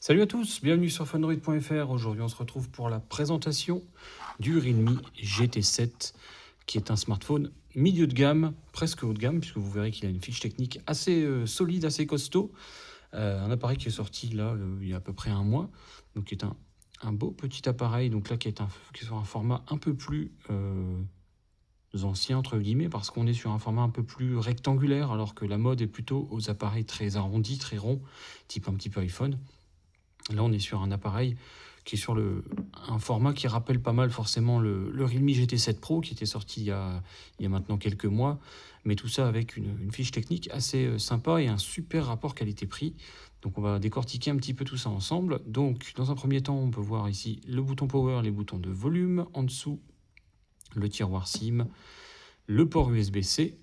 Salut à tous, bienvenue sur Fundroid.fr. Aujourd'hui, on se retrouve pour la présentation du Realme GT7, qui est un smartphone milieu de gamme, presque haut de gamme, puisque vous verrez qu'il a une fiche technique assez solide, assez costaud. Un appareil qui est sorti là il y a à peu près un mois, donc qui est un beau petit appareil, donc là qui est sur un format un peu plus ancien entre guillemets, parce qu'on est sur un format un peu plus rectangulaire, alors que la mode est plutôt aux appareils très arrondis, très ronds, type un petit peu iPhone. Là, on est sur un appareil qui est sur un format qui rappelle pas mal forcément le Realme GT7 Pro qui était sorti il y a maintenant quelques mois, mais tout ça avec une fiche technique assez sympa et un super rapport qualité-prix. Donc on va décortiquer un petit peu tout ça ensemble. Donc dans un premier temps, on peut voir ici le bouton Power, les boutons de volume, en dessous le tiroir SIM, le port USB-C,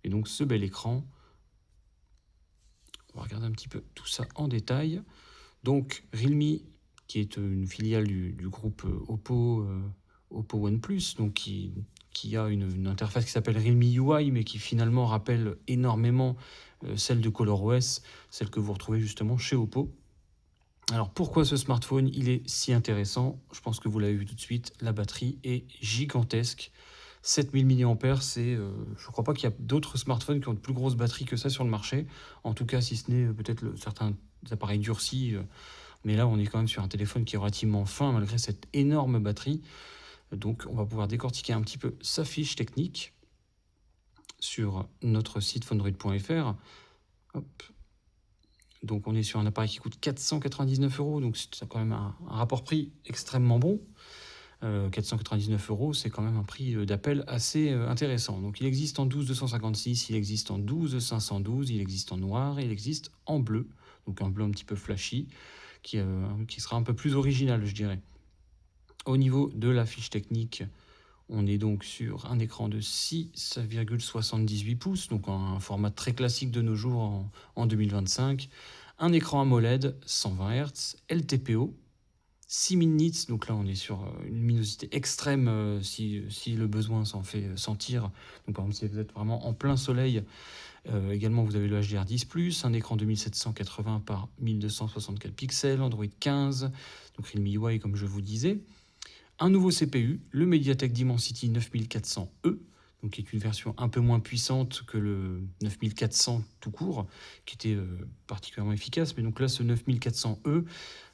et donc ce bel écran. On va regarder un petit peu tout ça en détail. Donc Realme, qui est une filiale du groupe Oppo OnePlus, donc qui a une interface qui s'appelle Realme UI, mais qui finalement rappelle énormément celle de ColorOS, celle que vous retrouvez justement chez Oppo. Alors pourquoi ce smartphone il est si intéressant? Je pense que vous l'avez vu tout de suite, la batterie est gigantesque. 7000 mAh, je ne crois pas qu'il y a d'autres smartphones qui ont de plus grosses batteries que ça sur le marché. En tout cas, si ce n'est peut-être certains appareils durcis. Mais là, on est quand même sur un téléphone qui est relativement fin, malgré cette énorme batterie. Donc, on va pouvoir décortiquer un petit peu sa fiche technique sur notre site fundroid.fr. Hop. Donc, on est sur un appareil qui coûte 499 €. Donc, c'est quand même un rapport prix extrêmement bon. 499 €, c'est quand même un prix d'appel assez intéressant. Donc il existe en 12 256, il existe en 12 512, il existe en noir et il existe en bleu, donc un bleu un petit peu flashy, qui sera un peu plus original, je dirais. Au niveau de la fiche technique, on est donc sur un écran de 6,78 pouces, donc un format très classique de nos jours en 2025. Un écran AMOLED 120 Hz, LTPO, 6000 nits, donc là on est sur une luminosité extrême si le besoin s'en fait sentir. Donc par exemple si vous êtes vraiment en plein soleil, également vous avez le HDR10+, un écran 2780 par 1264 pixels, Android 15, donc Realme UI comme je vous disais. Un nouveau CPU, le MediaTek Dimensity 9400E, donc qui est une version un peu moins puissante que le 9400 tout court, qui était particulièrement efficace. Mais donc là, ce 9400E,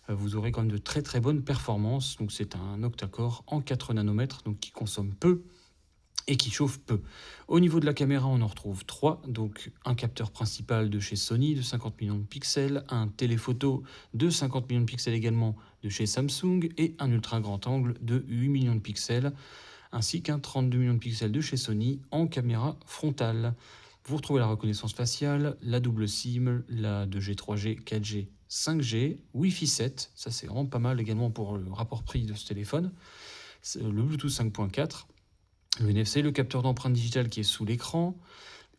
vous aurez quand même de très très bonnes performances. Donc c'est un octa-core en 4 nanomètres, donc qui consomme peu et qui chauffe peu. Au niveau de la caméra, on en retrouve 3, donc un capteur principal de chez Sony de 50 millions de pixels, un téléphoto de 50 millions de pixels également de chez Samsung et un ultra grand angle de 8 millions de pixels, ainsi qu'un 32 millions de pixels de chez Sony en caméra frontale. Vous retrouvez la reconnaissance faciale, la double SIM, la 2G, 3G, 4G, 5G, Wi-Fi 7, ça c'est vraiment pas mal également pour le rapport prix de ce téléphone, le Bluetooth 5.4, le NFC, le capteur d'empreinte digitale qui est sous l'écran,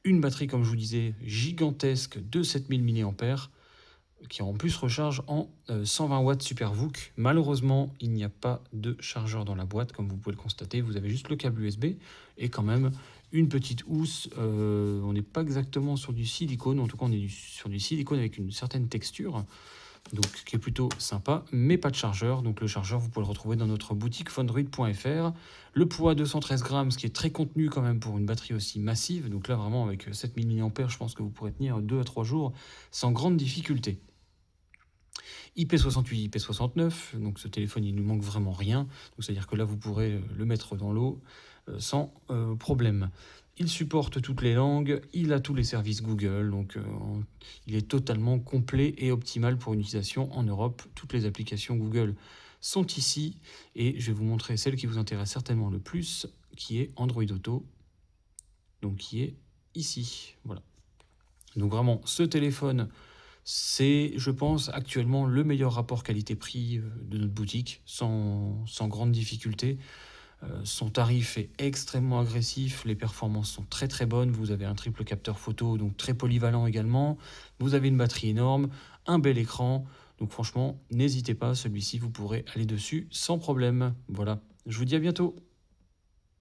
une batterie comme je vous disais gigantesque de 7000 mAh, qui en plus recharge en 120 watts SuperVOOC. Malheureusement, il n'y a pas de chargeur dans la boîte, comme vous pouvez le constater. Vous avez juste le câble USB et quand même une petite housse. On n'est pas exactement sur du silicone, en tout cas on est sur du silicone avec une certaine texture, donc qui est plutôt sympa, mais pas de chargeur. Donc le chargeur, vous pouvez le retrouver dans notre boutique fundroid.fr. Le poids 213 grammes, ce qui est très contenu quand même pour une batterie aussi massive. Donc là vraiment avec 7000 mAh, je pense que vous pourrez tenir 2 à 3 jours sans grande difficulté. IP68, IP69, donc ce téléphone il ne manque vraiment rien, donc c'est-à-dire que là vous pourrez le mettre dans l'eau sans problème. Il supporte toutes les langues, il a tous les services Google, donc il est totalement complet et optimal pour une utilisation en Europe. Toutes les applications Google sont ici et je vais vous montrer celle qui vous intéresse certainement le plus, qui est Android Auto, donc qui est ici. Voilà. Donc vraiment, ce téléphone, c'est, je pense, actuellement le meilleur rapport qualité-prix de notre boutique, sans grande difficulté. Son tarif est extrêmement agressif, les performances sont très très bonnes, vous avez un triple capteur photo, donc très polyvalent également, vous avez une batterie énorme, un bel écran, donc franchement, n'hésitez pas, celui-ci, vous pourrez aller dessus sans problème. Voilà, je vous dis à bientôt.